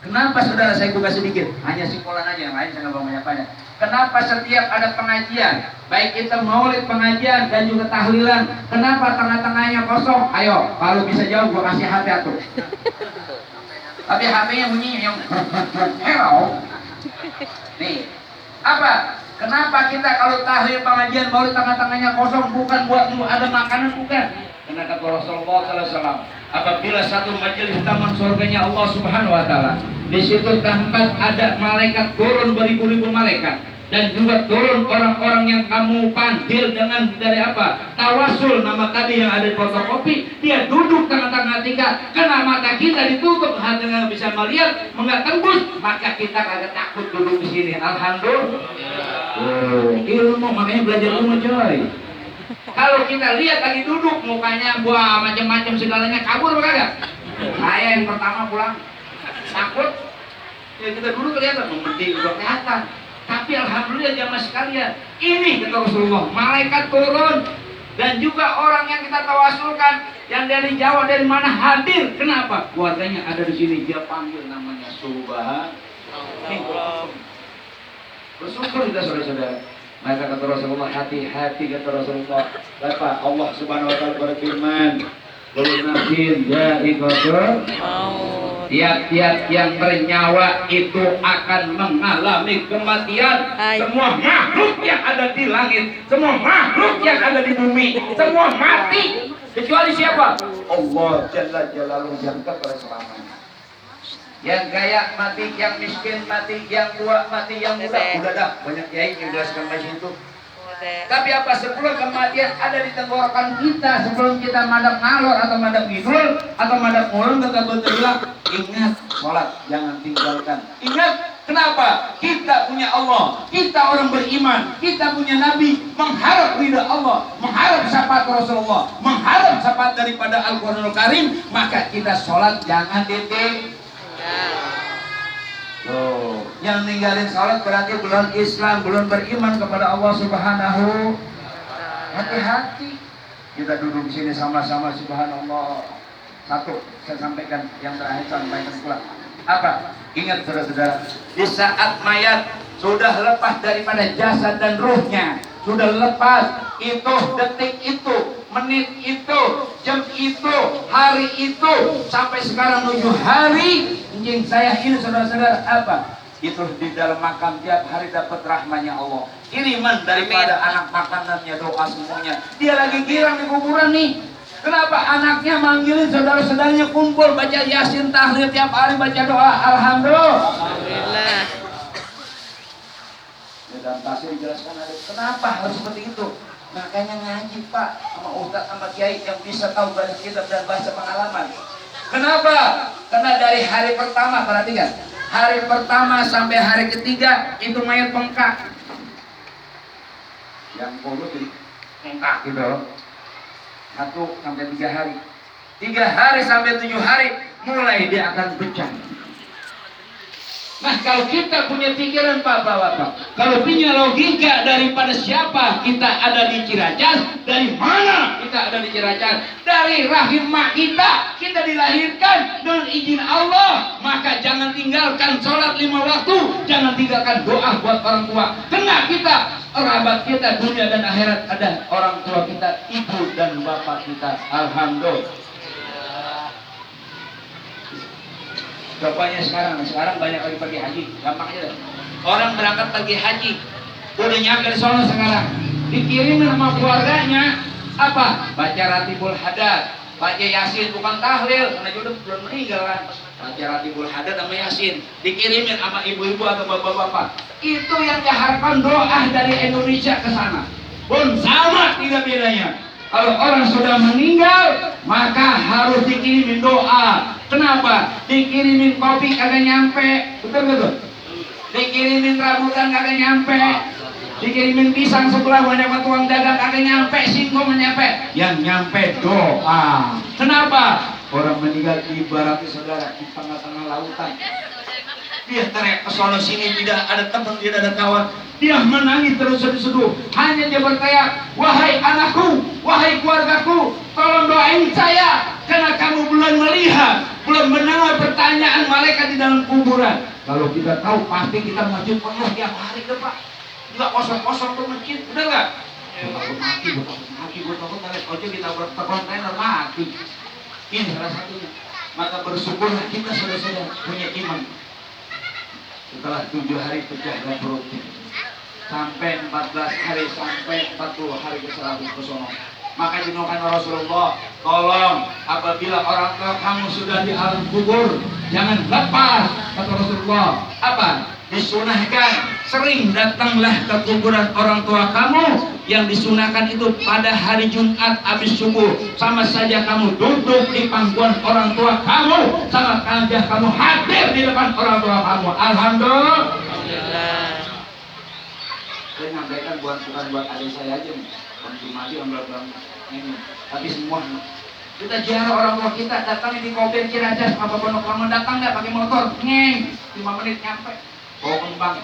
Kenapa saudara, saya buka sedikit, hanya simpulan aja, yang lain saya nggak mau banyak-banyak. Kenapa setiap ada pengajian, baik itu maulid pengajian dan juga tahlilan, kenapa tengah-tengahnya kosong? Ayo, kalau bisa jawab gua kasih HP atuh. Tapi HP-nya bunyi yang hello. Nih, apa? Kenapa kita kalau tahlil pengajian maulid tengah-tengahnya kosong? Bukan buat ada makanan, bukan. Karena kata Rasulullah SAW, apabila satu majelis taman surganya Allah Subhanahu Wa Taala, di situ tempat ada malaikat turun beribu-ribu malaikat, dan juga turun orang-orang yang kamu panggil dengan dari apa? Tawasul nama tadi yang ada di fotokopi, dia duduk tengah-tengah tingkat, karena mata kita ditutup, hati nggak bisa melihat, nggak tembus, maka kita kagak takut duduk di sini. Alhamdulillah. Ilmu, makanya belajar ilmu coy. Kalau kita lihat lagi duduk mukanya buah macam-macam segalanya, kabur kagak? Saya yang pertama pulang takut. Ya kita dulu kelihatan mending udah kelihatan. Tapi alhamdulillah jamaah sekalian, ini kata Rasulullah, malaikat turun dan juga orang yang kita tawasulkan yang dari Jawa dari mana hadir. Kenapa? Keluarganya ada di sini, dia panggil namanya Subhanallah. Bersyukur kita saudara-saudara. Maka kata Rasulullah, hati-hati kata Rasulullah. Bapak Allah Subhanahu Wa Taala berfirman, "Kulunafsin dha'iqatul maut." Tiap-tiap yang bernyawa itu akan mengalami kematian. Semua makhluk yang ada di langit, semua makhluk yang ada di bumi, semua mati. Kecuali siapa? Allah Jalla Jalaluhu yang kekal selamanya. Yang kaya mati, yang miskin mati, yang tua mati, yang muda. Udah dah, banyak kiai yang jelaskan macam itu. Tapi apa, sebelum kematian ada di tenggorokan kita, sebelum kita madap ngalor atau madap ngidul atau madap ngulung, kata Baitullah, ingat sholat, jangan tinggalkan. Ingat, kenapa? Kita punya Allah, kita orang beriman, kita punya Nabi, mengharap ridha Allah, mengharap syafaat Rasulullah, mengharap syafaat daripada Al-Quranul Karim, maka kita sholat jangan ditinggalkan. Oh, yang ninggalin sholat berarti belum Islam, belum beriman kepada Allah Subhanahu. Hati-hati. Kita duduk di sini sama-sama, subhanallah. Satu, saya sampaikan yang terakhir, sampaikan pula. Apa? Ingat saudara-saudara, di saat mayat sudah lepas daripada jasad dan ruhnya, sudah lepas, itu detik itu, menit itu, jam itu, hari itu, sampai sekarang menuju hari anjing saya ini saudara-saudara, apa? Itu di dalam makam tiap hari dapat rahmanya Allah, kiriman daripada anak makanannya, doa semuanya. Dia lagi girang di kuburan nih. Kenapa? Anaknya manggilin saudara-saudaranya kumpul baca Yasin tahlil tiap hari, baca doa. Alhamdulillah. Dan pasti dijelaskan ada kenapa harus seperti itu. Makanya ngaji Pak sama Ustadz sama Kiai yang bisa tahu bahasa kitab dan bahasa pengalaman. Kenapa? Karena dari hari pertama, perhatikan, hari pertama sampai hari ketiga itu mayat bengkak. Yang kurus jadi bengkak gitu. 1 sampai 3 hari. 3 hari sampai 7 hari mulai dia akan pecah. Nah, kalau kita punya pikiran Bapak-bapak, kalau punya logika daripada siapa kita ada di Ciracas, dari mana kita ada di Ciracas, dari rahim mak kita dilahirkan dengan izin Allah, maka jangan tinggalkan sholat 5 waktu, jangan tinggalkan doa buat orang tua. Karena kita, kerabat kita dunia dan akhirat ada orang tua kita, ibu dan bapak kita. Alhamdulillah. Bapaknya sekarang banyak lagi pergi haji, gampang aja. Orang berangkat pergi haji, udah nyampe di sana sekarang, dikirimin sama keluarganya apa? Baca Ratibul Hadad, baca Yasin, bukan tahlil, karena jodoh belum meninggal kan. Baca Ratibul Hadad sama Yasin, dikirimin sama ibu-ibu atau bapak-bapak. Itu yang diharapkan doa dari Indonesia ke sana. Pun sama tidak bedanya. Kalau orang sudah meninggal, maka harus dikirimin doa. Kenapa? Dikirimin kopi kagak nyampe, betul? Dikirimin rambutan kagak nyampe, dikirimin pisang sebelah banyak tukang dagang kagak nyampe, singkong nyampe. Yang nyampe doa. Kenapa? Orang meninggal ibaratnya saudara di tengah-tengah lautan. Dia teriak ke sono sini, tidak ada teman, tidak ada kawan. Dia menangis terus seduh. Hanya dia berteriak, wahai anakku, wahai keluargaku, tolong doain saya, karena kamu belum melihat belum mendengar pertanyaan malaikat di dalam kuburan. Kalau kita tahu pasti kita masjid penuh tiap hari deh Pak. Nggak kosong-kosong tuh masjid, bener nggak? Takut mati, gue takut naik ojek kita berkontainer mati. Ini salah satunya. Maka bersyukurlah kita saudara-saudara punya iman. Setelah 7 hari pecahlah perutnya, sampai 14 hari, sampai 40 hari ke 100 kesono. Maka dinukkan Rasulullah, tolong apabila orang tua kamu sudah di alam kubur, jangan lepas, kata Rasulullah. Apa? Disunahkan sering datanglah ke kuburan orang tua kamu. Yang disunahkan itu pada hari Jumat habis subuh, sama saja kamu duduk di pangkuan orang tua kamu, sama saja kamu hadir di depan orang tua kamu. Alhamdulillah. Saya nyampaikan bukan buat adik saya aja, mati ini, tapi semua kita ziarah orang tua kita, datang di Kober Ciracas, apa Pondok Lamun, datang nggak pakai motor, 5 menit nyampe, bawa kembang.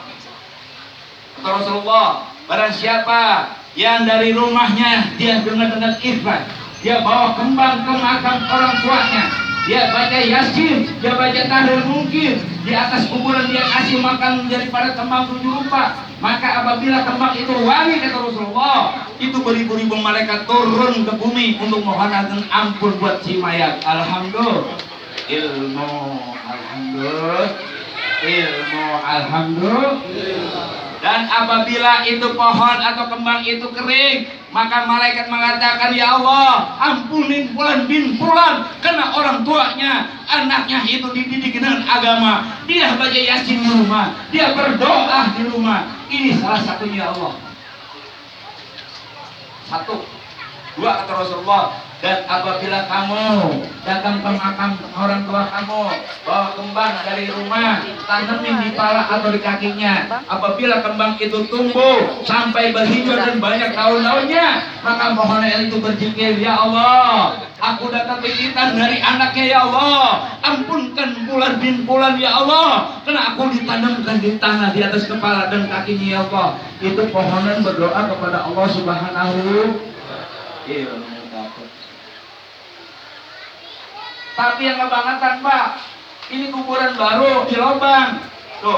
Kata Rasulullah, barang siapa yang dari rumahnya dia dengan ikhlas, dia bawa kembang ke makam orang tuanya, dia baca Yasin, dia baca tahlil mungkin, di atas kuburan dia kasih makan daripada kembang 7 rupa. Maka apabila kembang itu wangi, kata Rasulullah, itu beribu-ribu malaikat turun ke bumi untuk mohon ampun buat si mayat. Alhamdulillah. Ilmu alhamdulillah. Dan apabila itu pohon atau kembang itu kering, maka malaikat mengatakan, ya Allah, ampunin Fulan bin Fulan, karena orang tuanya, anaknya itu dididik dengan agama, dia baca Yasin di rumah, dia berdoa di rumah. Ini salah satunya Allah. 1, 2 kata Rasulullah. Dan apabila kamu datang ke makam orang tua kamu, bawa kembang dari rumah, tanemin di pala atau di kakinya. Apabila kembang itu tumbuh sampai berhijau dan banyak daun-daunnya, maka mohonlah itu berzikir, ya Allah, aku datang titipan dari anaknya, ya Allah, ampunkan Fulan bin Fulan, ya Allah, karena aku ditanamkan di tanah di atas kepala dan kakinya, ya Allah. Itu pohonan berdoa kepada Allah Subhanahu wa ta'ala. Tapi yang kebangetan Pak, ini kuburan baru di lubang,